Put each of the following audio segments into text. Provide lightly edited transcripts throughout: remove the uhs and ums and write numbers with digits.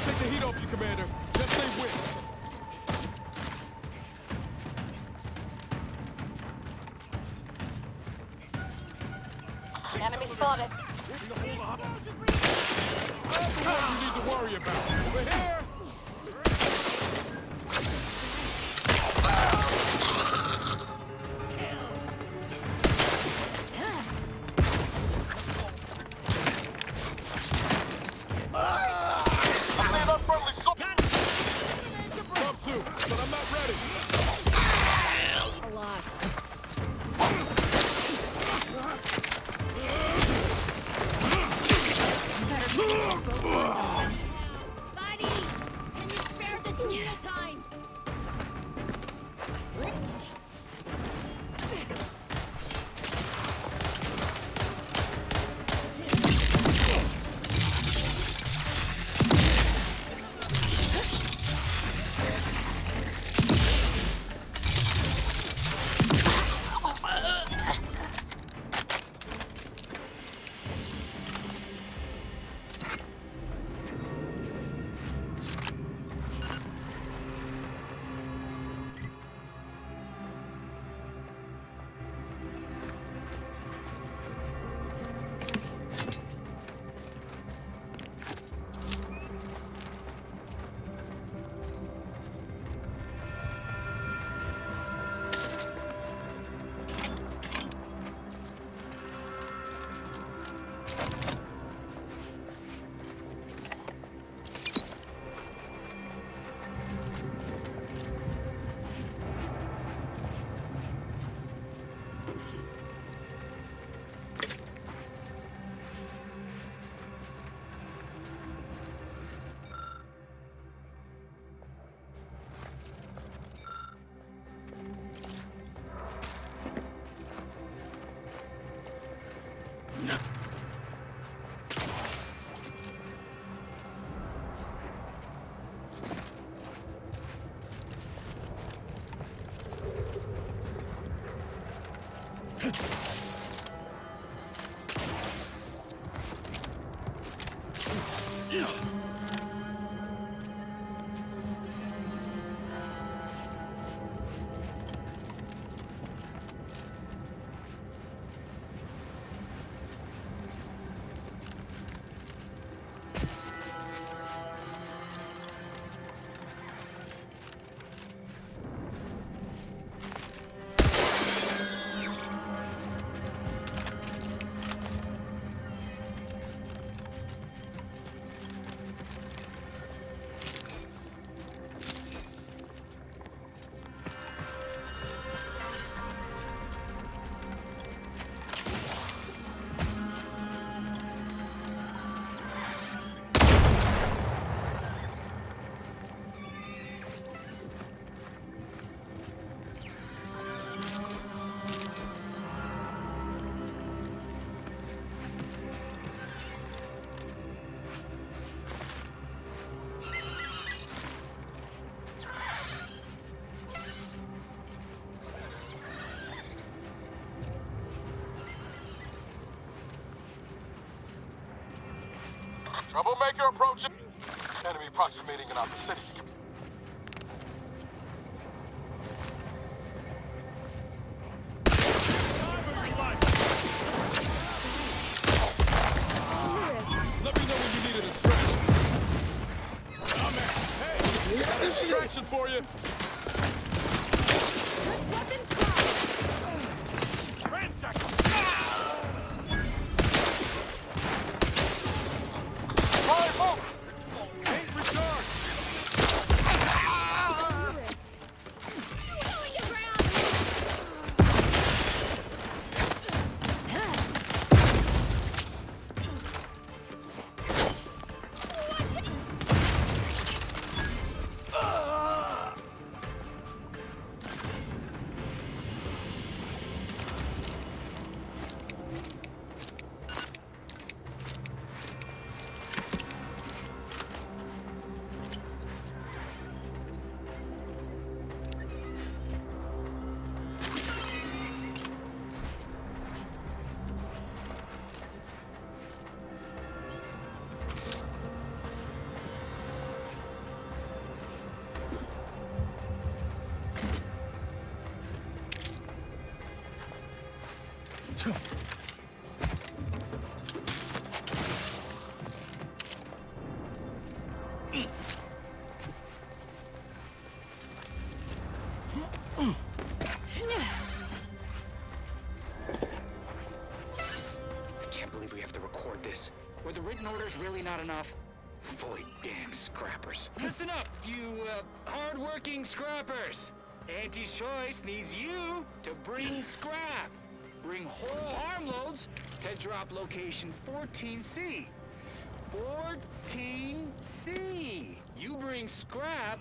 Take the heat off you, Commander. Just stay with. Enemy spotted. That's the one you need to worry about. Over here. Up two, but I'm not ready. A lot. Troublemaker approaching. Enemy approximating in our vicinity. Let me know when you need a distraction. Oh, man. Hey, got a distraction for you. Were the written orders really not enough? Fully damn scrappers. Listen up, you, hard-working scrappers. Anti-Choice needs you to bring scrap. Bring whole armloads to drop location 14C. 14C. You bring scrap,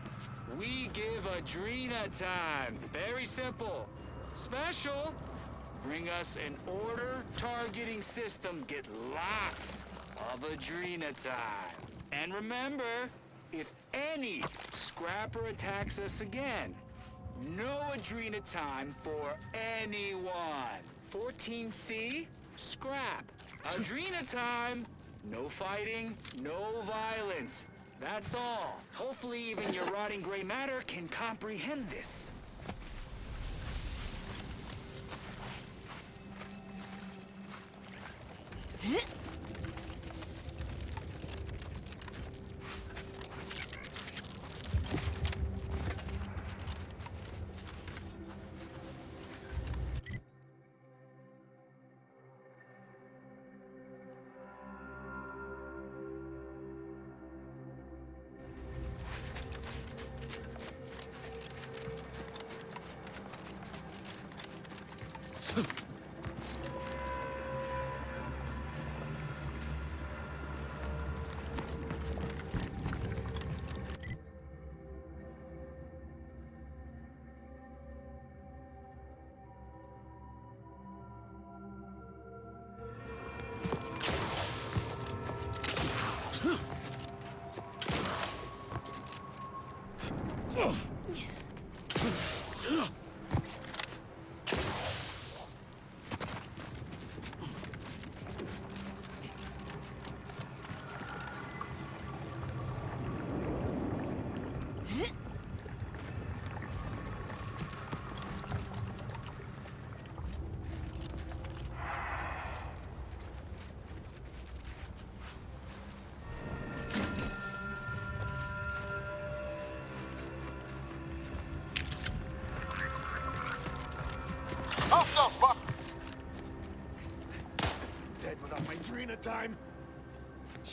we give Adrena time. Very simple. Special. Bring us an order targeting system. Get lots of Adrena time. And remember, if any scrapper attacks us again, no Adrena time for anyone. 14C, scrap. Adrena time, no fighting, no violence. That's all. Hopefully even your rotting gray matter can comprehend this.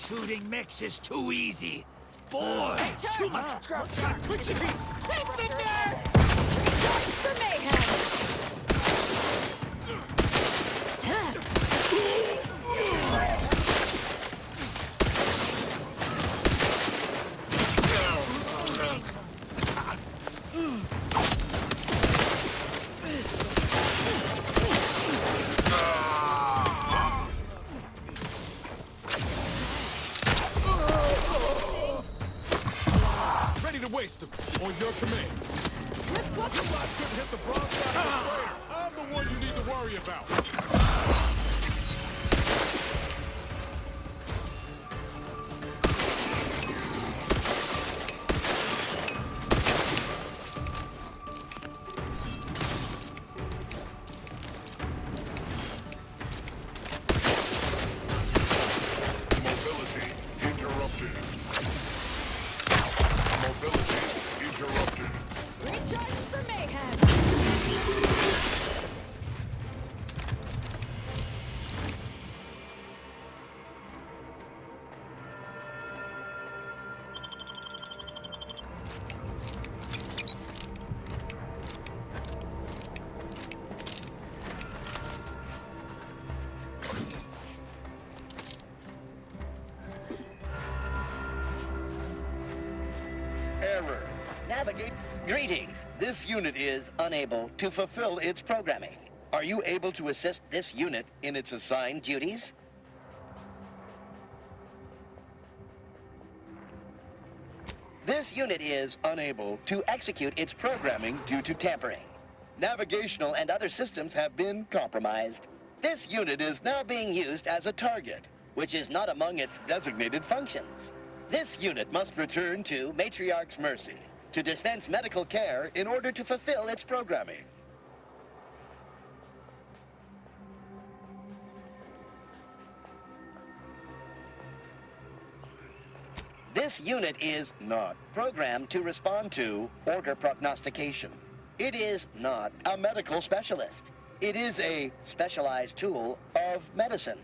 Shooting mechs is too easy. Boy, too much. Put your feet. For mayhem. Ready to waste them. On your command. You lot couldn't hit the broad side of the blade. I'm the one you need to worry about. Mobility interrupted. Mobility interrupted. Recharging for mayhem. Error. Navigate. Greetings. This unit is unable to fulfill its programming. Are you able to assist this unit in its assigned duties? This unit is unable to execute its programming due to tampering. Navigational and other systems have been compromised. This unit is now being used as a target, which is not among its designated functions. This unit must return to Matriarch's Mercy to dispense medical care in order to fulfill its programming. This unit is not programmed to respond to order prognostication. It is not a medical specialist. It is a specialized tool of medicine.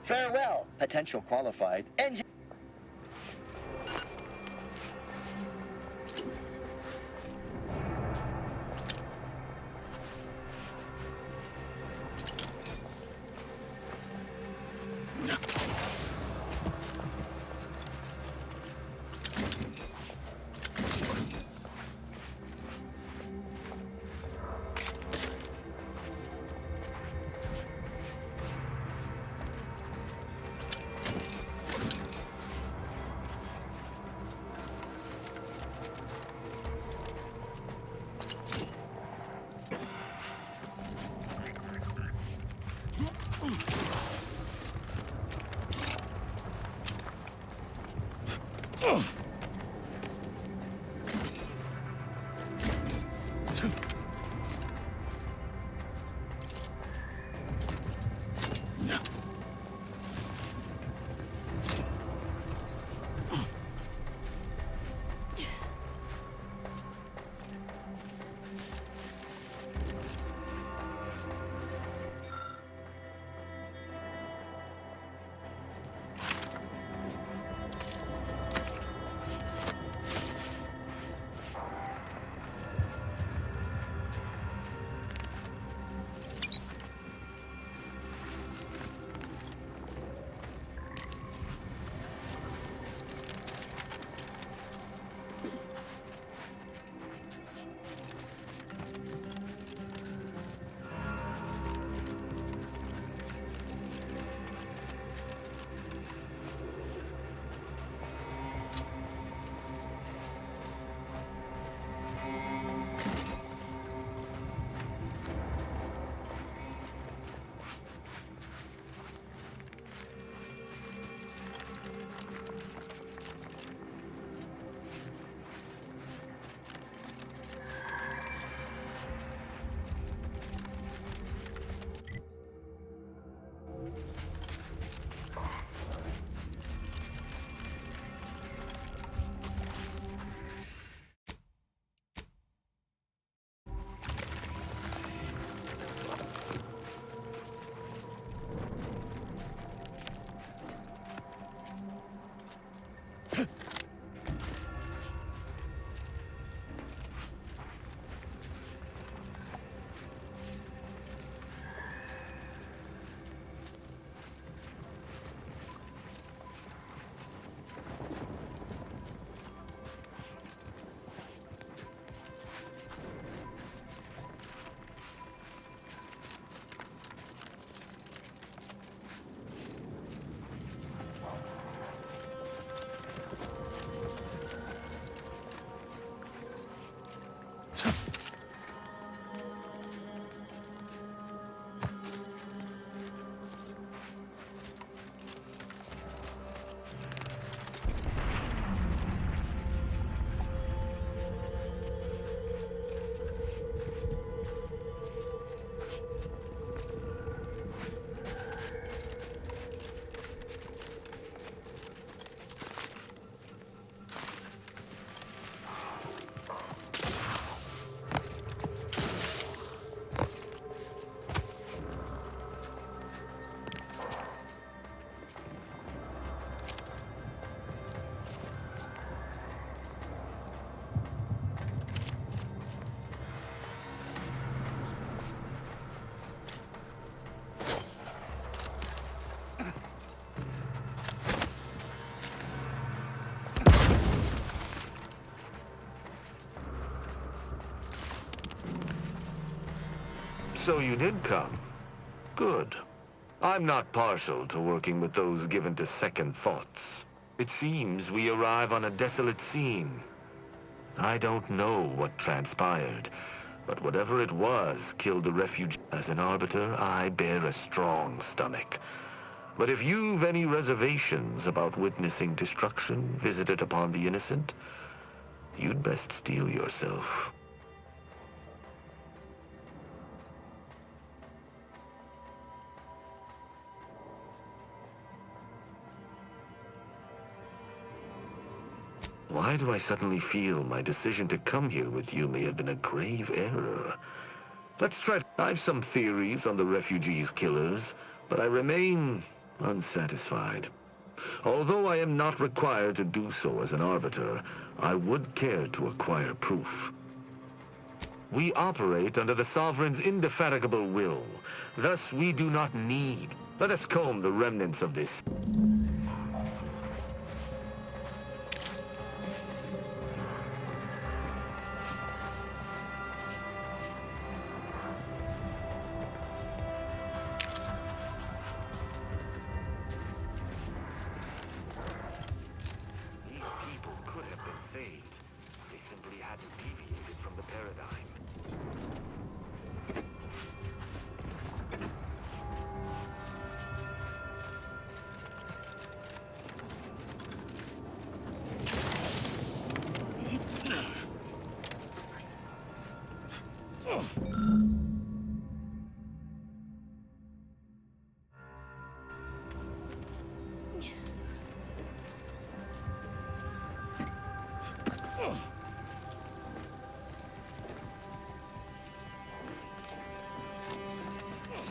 Farewell, potential qualified engine. So you did come. Good. I'm not partial to working with those given to second thoughts. It seems we arrive on a desolate scene. I don't know what transpired, but whatever it was killed the refugee. As an Arbiter, I bear a strong stomach. But if you've any reservations about witnessing destruction visited upon the innocent, you'd best steel yourself. Why do I suddenly feel my decision to come here with you may have been a grave error? Let's try. I've some theories on the refugees' killers, but I remain unsatisfied. Although I am not required to do so as an Arbiter, I would care to acquire proof. We operate under the Sovereign's indefatigable will. Thus, we do not need. Let us comb the remnants of this. They simply hadn't deviated from the paradigm.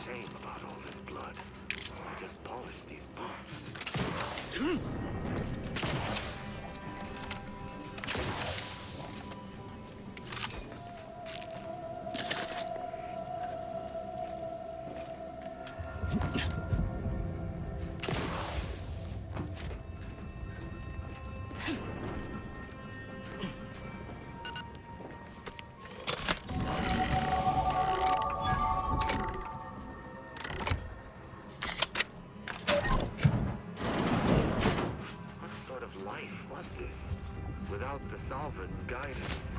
Shame about all this blood. I just polished these boots. Without the Sovereign's guidance.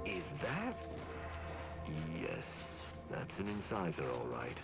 Is that? Yes, that's an incisor, all right.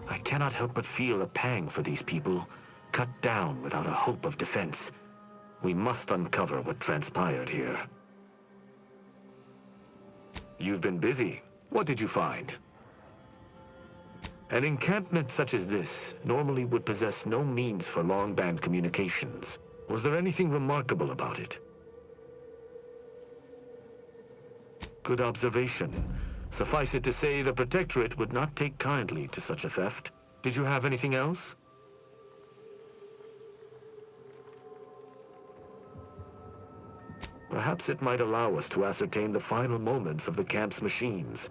I cannot help but feel a pang for these people, cut down without a hope of defense. We must uncover what transpired here. You've been busy. What did you find? An encampment such as this normally would possess no means for long-band communications. Was there anything remarkable about it? Good observation. Suffice it to say, the Protectorate would not take kindly to such a theft. Did you have anything else? Perhaps it might allow us to ascertain the final moments of the camp's machines.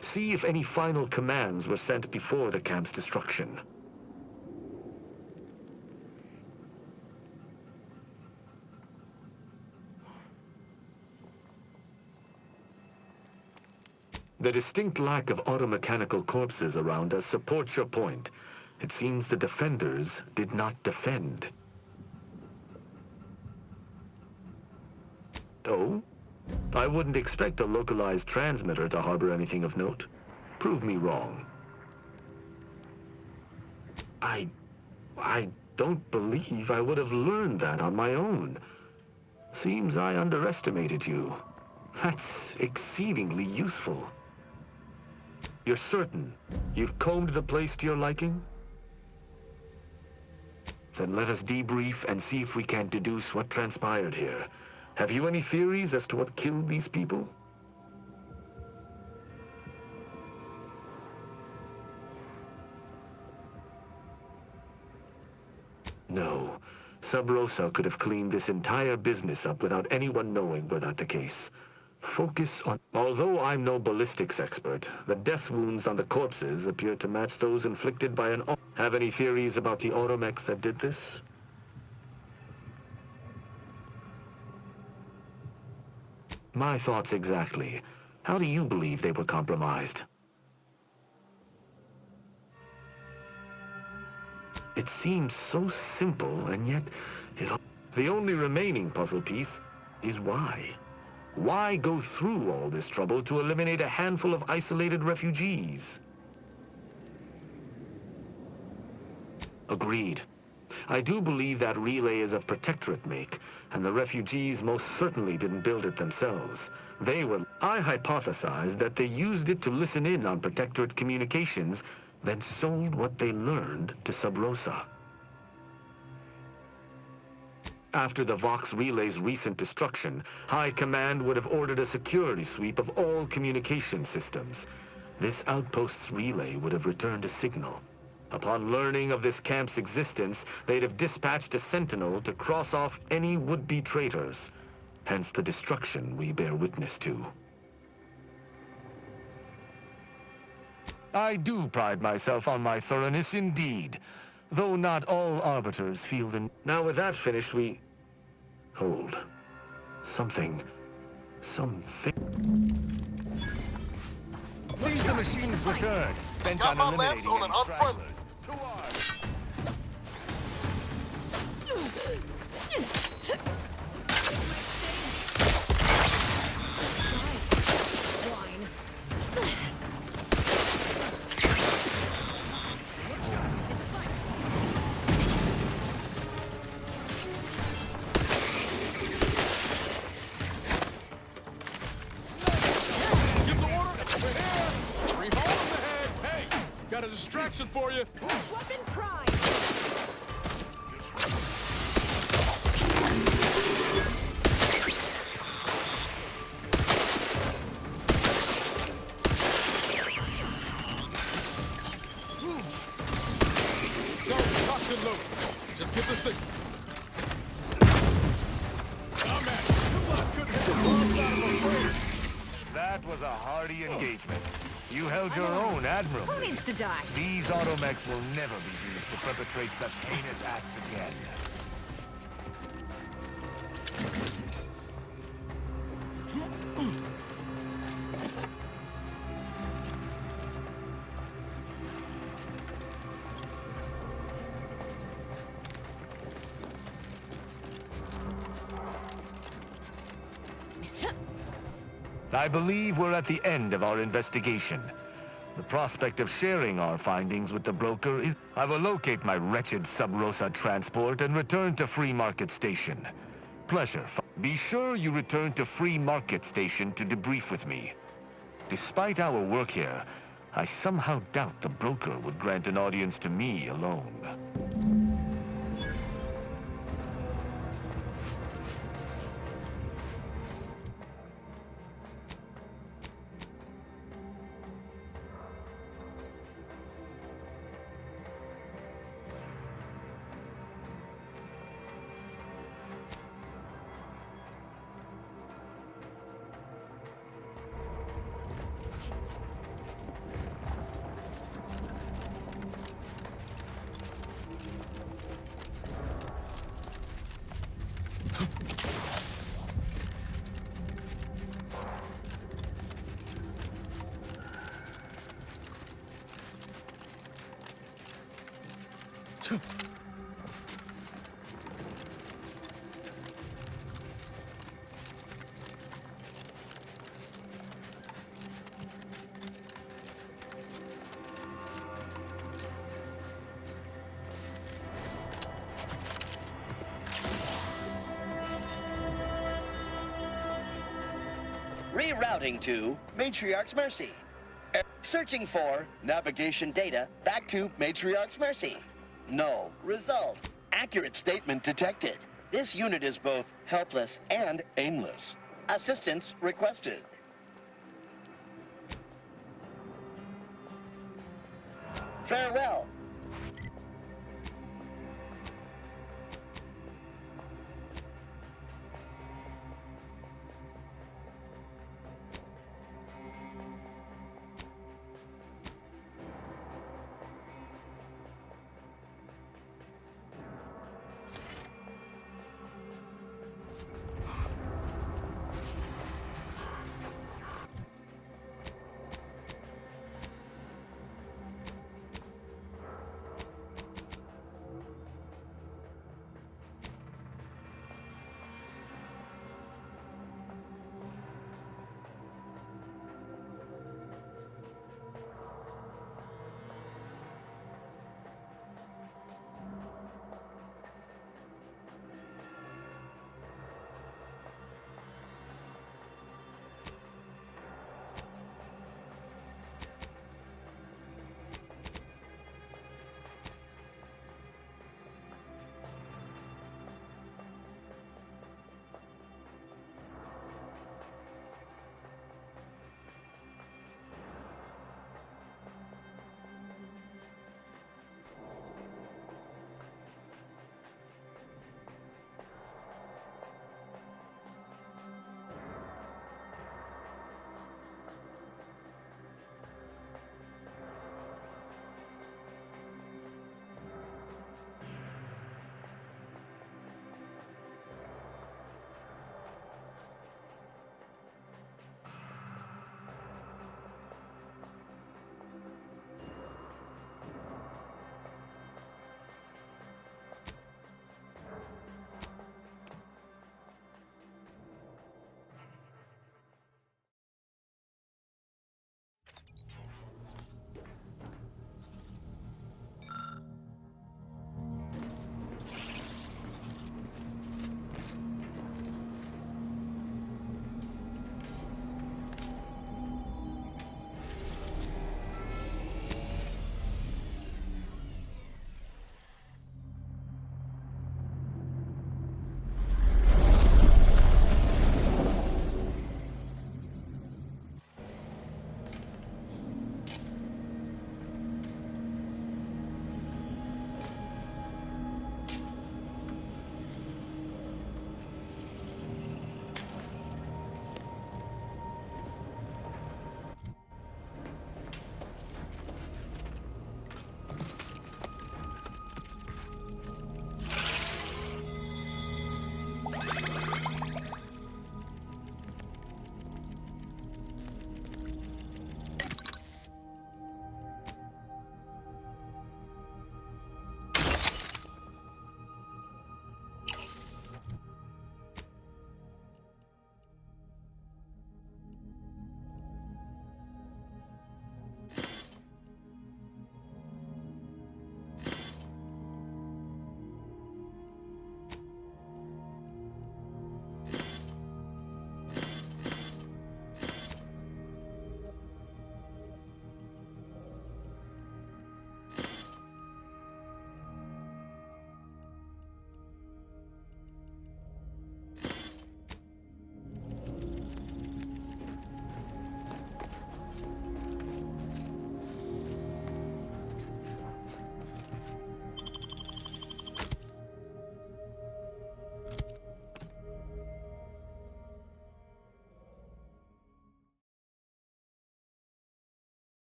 See if any final commands were sent before the camp's destruction. The distinct lack of automechanical corpses around us supports your point. It seems the defenders did not defend. Oh? I wouldn't expect a localized transmitter to harbor anything of note. Prove me wrong. I don't believe I would have learned that on my own. Seems I underestimated you. That's exceedingly useful. You're certain you've combed the place to your liking? Then let us debrief and see if we can deduce what transpired here. Have you any theories as to what killed these people? No. Sub Rosa could have cleaned this entire business up without anyone knowing were that the case. Focus on... Although I'm no ballistics expert, the death wounds on the corpses appear to match those inflicted by an... Have any theories about the automechs that did this? My thoughts exactly. How do you believe they were compromised? It seems so simple, and yet the only remaining puzzle piece is why. Why go through all this trouble to eliminate a handful of isolated refugees? Agreed. I do believe that relay is of Protectorate make, and the refugees most certainly didn't build it themselves. I hypothesized that they used it to listen in on Protectorate communications, then sold what they learned to Sub Rosa. After the Vox Relay's recent destruction, High Command would have ordered a security sweep of all communication systems. This outpost's relay would have returned a signal. Upon learning of this camp's existence, they'd have dispatched a sentinel to cross off any would-be traitors. Hence the destruction we bear witness to. I do pride myself on my thoroughness indeed, though not all arbiters feel the... Now with that finished, we... Hold. Something... Seize the machine's return, bent on eliminating any stragglers. To arms! Got a distraction for you. Weapon prime. Go, toxin load. Just give the signal. I'm at it. Your block couldn't That was a hardy engagement. You held your own admirably. Who needs to die? These automechs will never be used to perpetrate such heinous acts again. I believe we're at the end of our investigation. The prospect of sharing our findings with the broker is... I will locate my wretched Sub Rosa transport and return to Free Market Station. Pleasure. Be sure you return to Free Market Station to debrief with me. Despite our work here, I somehow doubt the broker would grant an audience to me alone. Rerouting to Matriarch's Mercy. Searching for navigation data back to Matriarch's Mercy. Null. Result. Accurate statement detected. This unit is both helpless and aimless. Assistance requested. Farewell.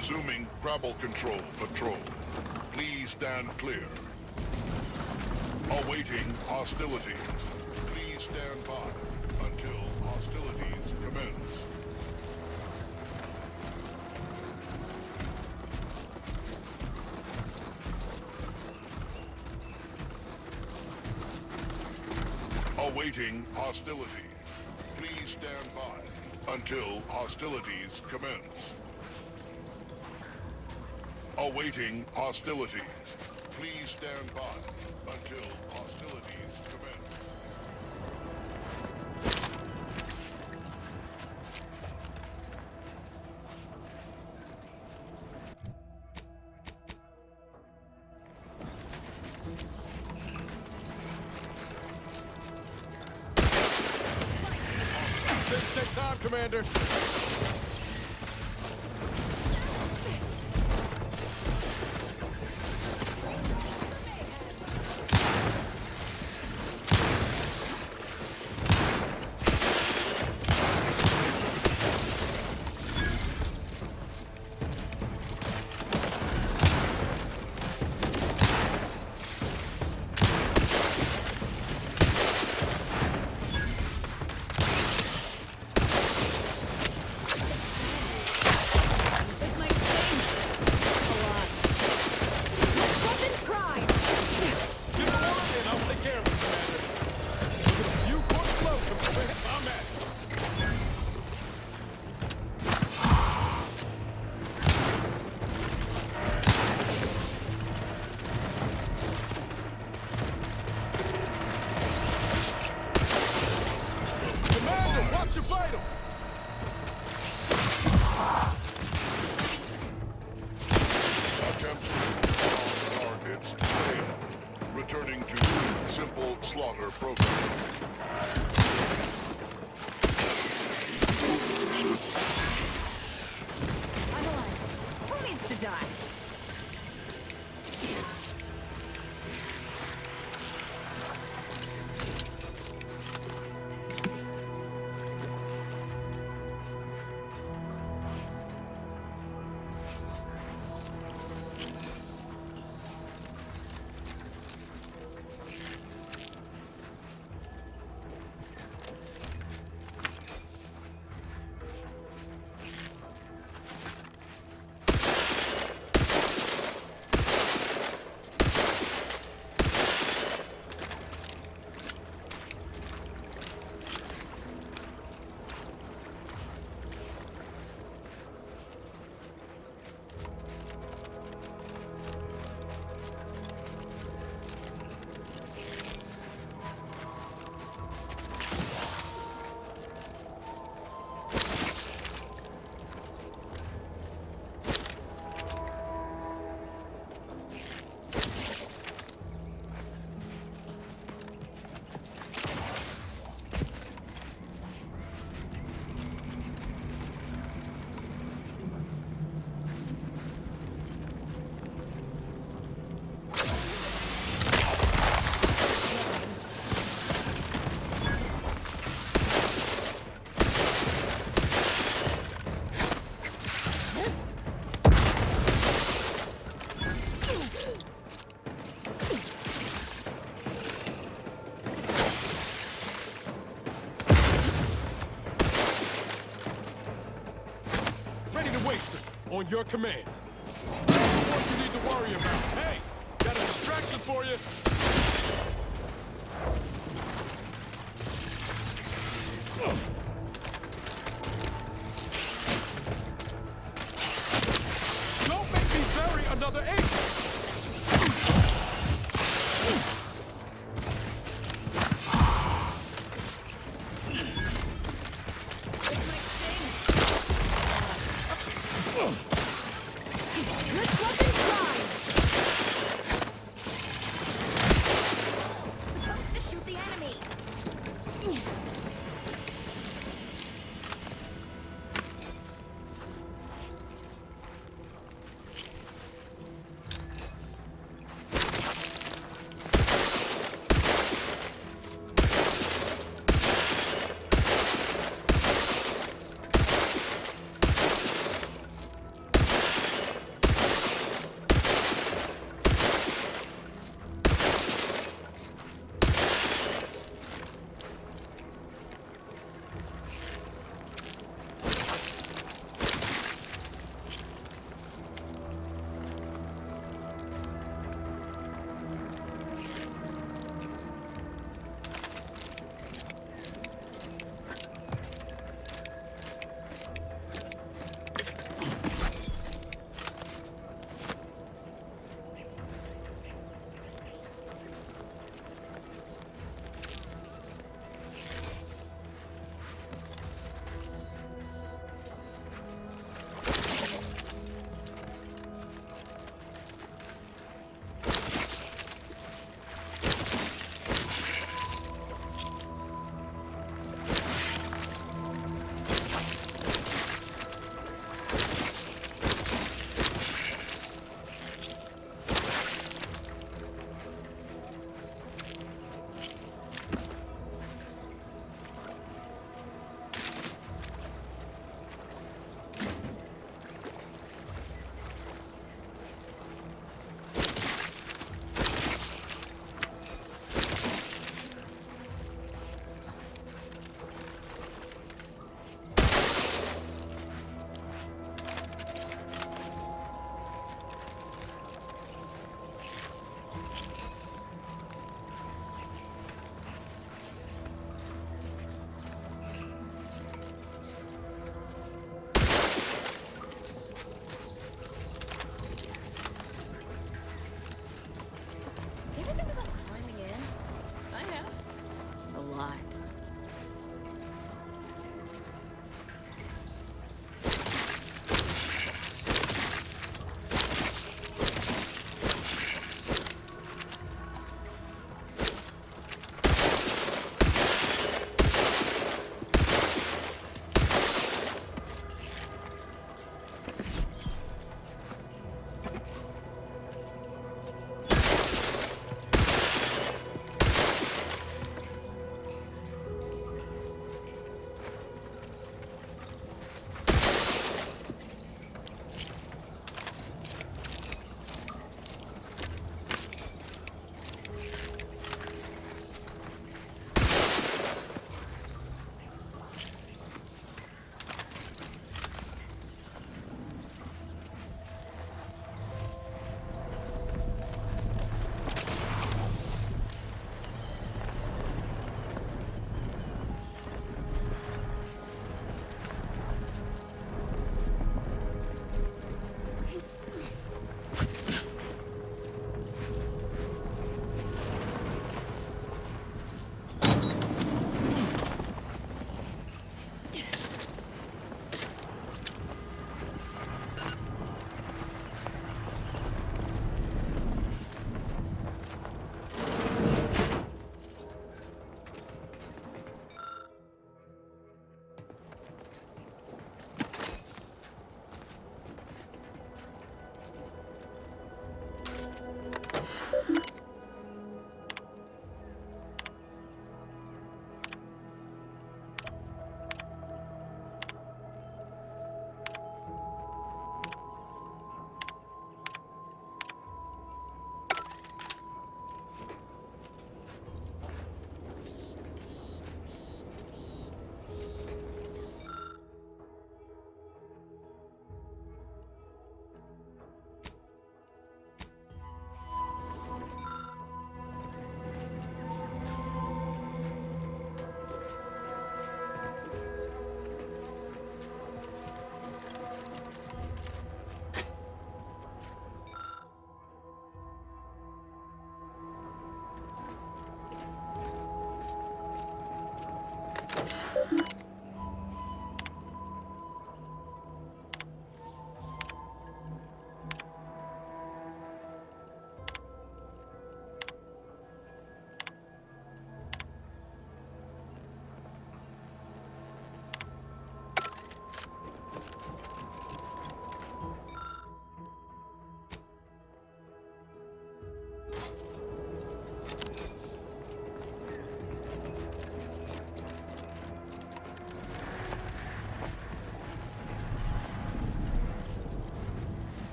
Resuming grapple control patrol. Please stand clear. Awaiting hostilities. Please stand by until hostilities commence. Awaiting hostilities. Please stand by until hostilities commence. Awaiting hostilities. Please stand by until hostilities commence. Take time, Commander. This might sting. A lot. Weapons prime. Give me one and I'll take care of it, Commander. Look at a few quarters low, Commander. I'm at it. Commander, watch your vitals. Attempts on targets failed. Returning to simple slaughter program. I'm alive. Who needs to die? Ready to waste it. On your command. That's the one you need to worry about. Hey, got a distraction for you. Don't make me bury another agent. This might sting. This weapons prime. Supposed to shoot the enemy. lot.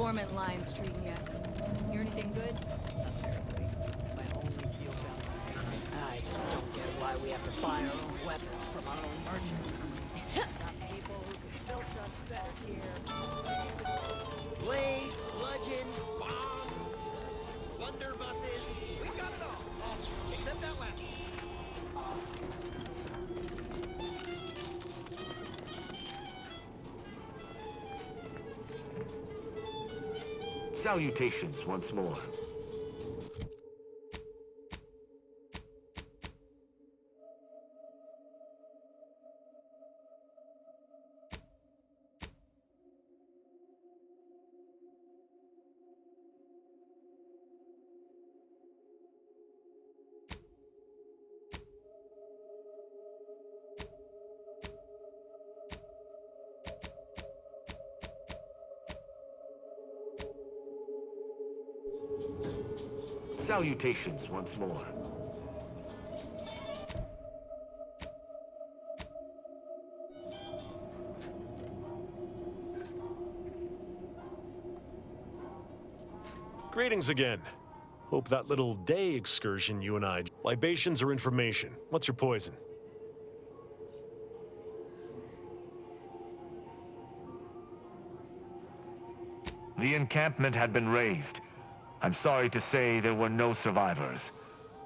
informant lines treating you? Hear anything good? My only feel value. I just don't get why we have to buy our own weapons from our own merchants. Got people who can build us better here. Blades, bludgeons, bombs, blunderbusses. We've got it all. Awesome. Except that last one. Salutations once more. Salutations once more. Greetings again. Hope that little day excursion you and I... Libations or information? What's your poison? The encampment had been razed. I'm sorry to say there were no survivors,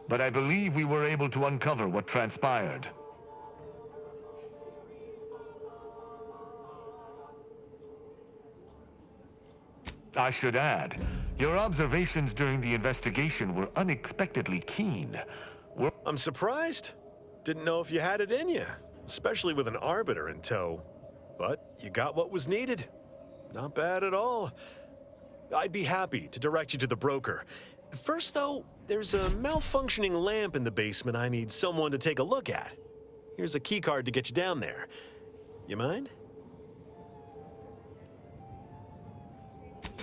but I believe we were able to uncover what transpired. I should add, your observations during the investigation were unexpectedly keen. I'm surprised. Didn't know if you had it in you, especially with an Arbiter in tow. But you got what was needed. Not bad at all. I'd be happy to direct you to the broker. First, though, there's a malfunctioning lamp in the basement I need someone to take a look at. Here's a keycard to get you down there. You mind?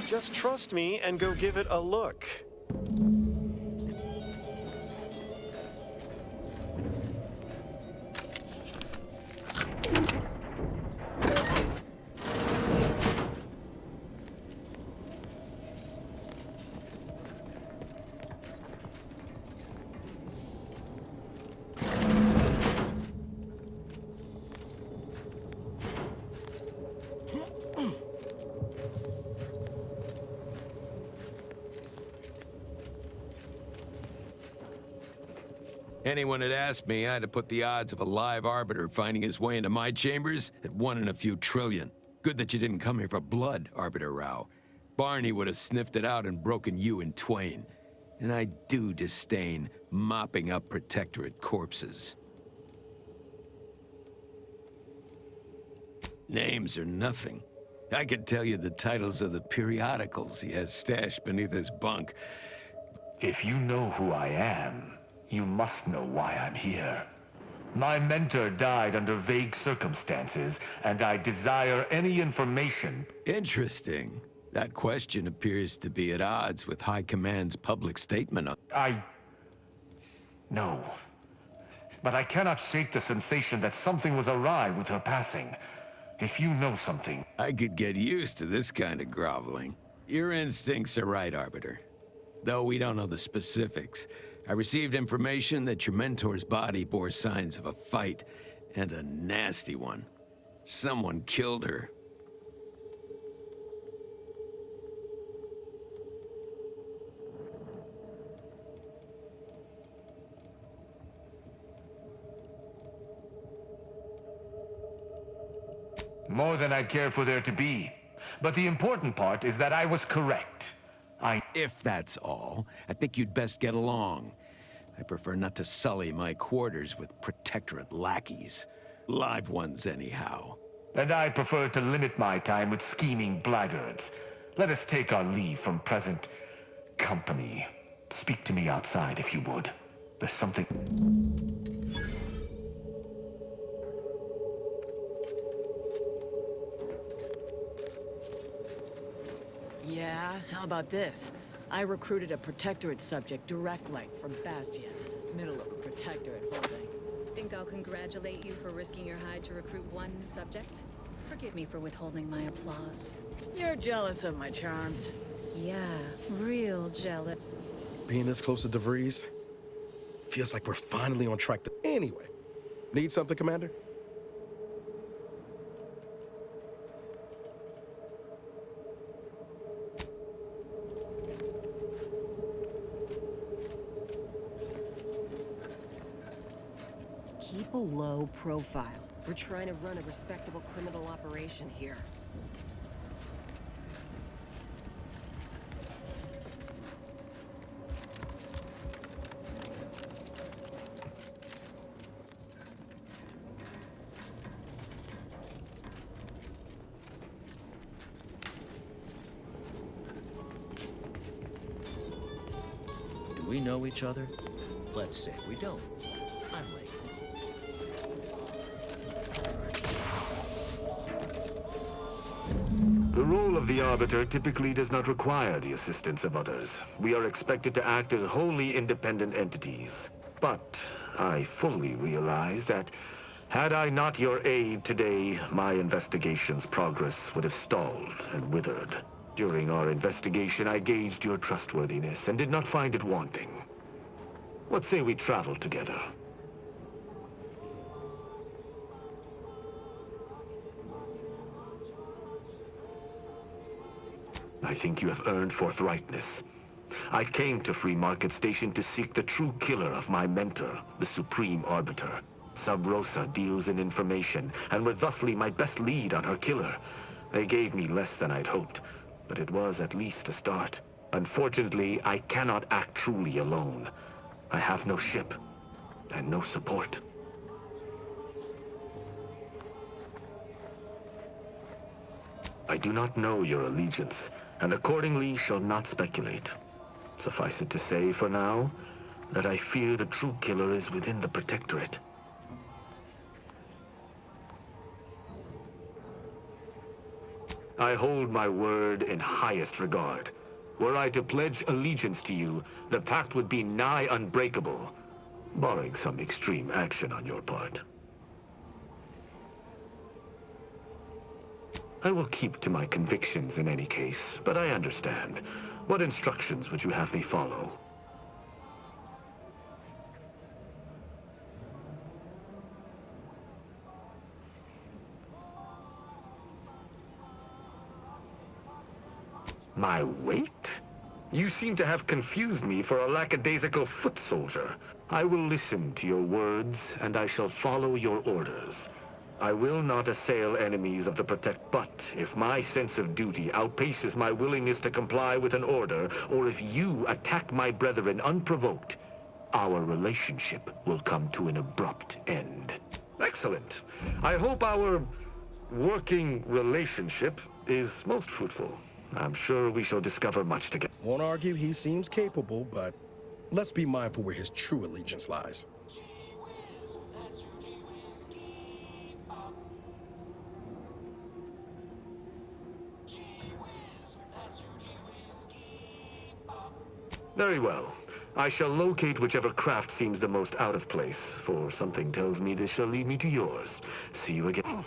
Just trust me and go give it a look. Anyone had asked me, I'd have put the odds of a live Arbiter finding his way into my chambers at 1 in a few trillion. Good that you didn't come here for blood, Arbiter Rao. Barney would have sniffed it out and broken you in twain. And I do disdain mopping up Protectorate corpses. Names are nothing. I could tell you the titles of the periodicals he has stashed beneath his bunk. If you know who I am, you must know why I'm here. My mentor died under vague circumstances, and I desire any information. Interesting. That question appears to be at odds with High Command's public statement. No. But I cannot shake the sensation that something was awry with her passing. If you know something... I could get used to this kind of groveling. Your instincts are right, Arbiter. Though we don't know the specifics. I received information that your mentor's body bore signs of a fight, and a nasty one. Someone killed her. More than I'd care for there to be. But the important part is that I was correct. If that's all, I think you'd best get along. I prefer not to sully my quarters with Protectorate lackeys. Live ones, anyhow. And I prefer to limit my time with scheming blackguards. Let us take our leave from present company. Speak to me outside, if you would. There's something... Yeah, how about this? I recruited a Protectorate subject direct like from Bastion. Middle of a Protectorate holding. Think I'll congratulate you for risking your hide to recruit one subject? Forgive me for withholding my applause. You're jealous of my charms. Yeah, real jealous. Being this close to DeVries feels like we're finally on track to... Anyway, need something, Commander? Keep a low profile. We're trying to run a respectable criminal operation here. Do we know each other? Let's say we don't. I'm late. The role of the Arbiter typically does not require the assistance of others. We are expected to act as wholly independent entities. But I fully realize that had I not your aid today, my investigation's progress would have stalled and withered. During our investigation, I gauged your trustworthiness and did not find it wanting. What say we travel together? I think you have earned forthrightness. I came to Free Market Station to seek the true killer of my mentor, the Supreme Arbiter. Sub Rosa deals in information, and were thusly my best lead on her killer. They gave me less than I'd hoped, but it was at least a start. Unfortunately, I cannot act truly alone. I have no ship, and no support. I do not know your allegiance, and accordingly shall not speculate. Suffice it to say, for now, that I fear the true killer is within the Protectorate. I hold my word in highest regard. Were I to pledge allegiance to you, the pact would be nigh unbreakable, barring some extreme action on your part. I will keep to my convictions in any case, but I understand. What instructions would you have me follow? My weight? You seem to have confused me for a lackadaisical foot soldier. I will listen to your words, and I shall follow your orders. I will not assail enemies of the Protect, but if my sense of duty outpaces my willingness to comply with an order, or if you attack my brethren unprovoked, our relationship will come to an abrupt end. Excellent. I hope our working relationship is most fruitful. I'm sure we shall discover much together. Won't argue he seems capable, but let's be mindful where his true allegiance lies. Very well. I shall locate whichever craft seems the most out of place, for something tells me this shall lead me to yours. See you again.